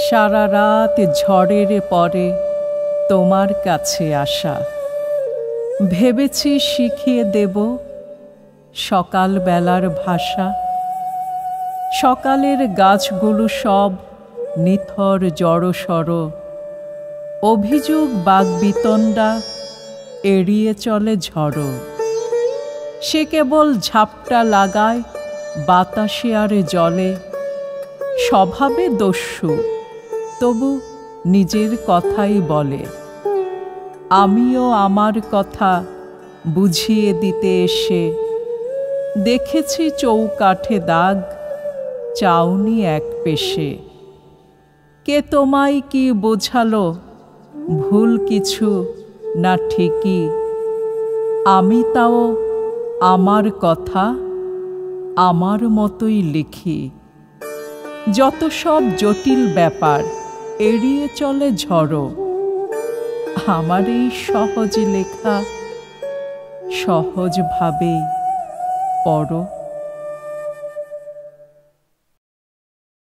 সারা রাত ঝড়ের পরে তোমার কাছে আসা, ভেবেছি শিখিয়ে দেব সকালবেলার ভাষা। সকালের গাছগুলো সব নিথর জড়সড়, অভিযোগ বাগবিতণ্ডা এড়িয়ে চলে ঝড়। সে কেবল ঝাপটা লাগায় বাতাসে আর জলে, স্বভাবে দস্যু তবু নিজের কথাই বলে। আমিও আমার কথা বুঝিয়ে দিতে এসে দেখেছি চৌকাঠে দাগ, চাউনি এক পেশে। কে তোমায় কি বোঝালো ভুল কিছু না ঠিকই? আমি তাও আমার কথা আমার মতোই লিখি। যত সব জটিল ব্যাপার এড়িয়ে চলে ঝড়, আমার এই সহজ লেখা সহজভাবেই পড়ো।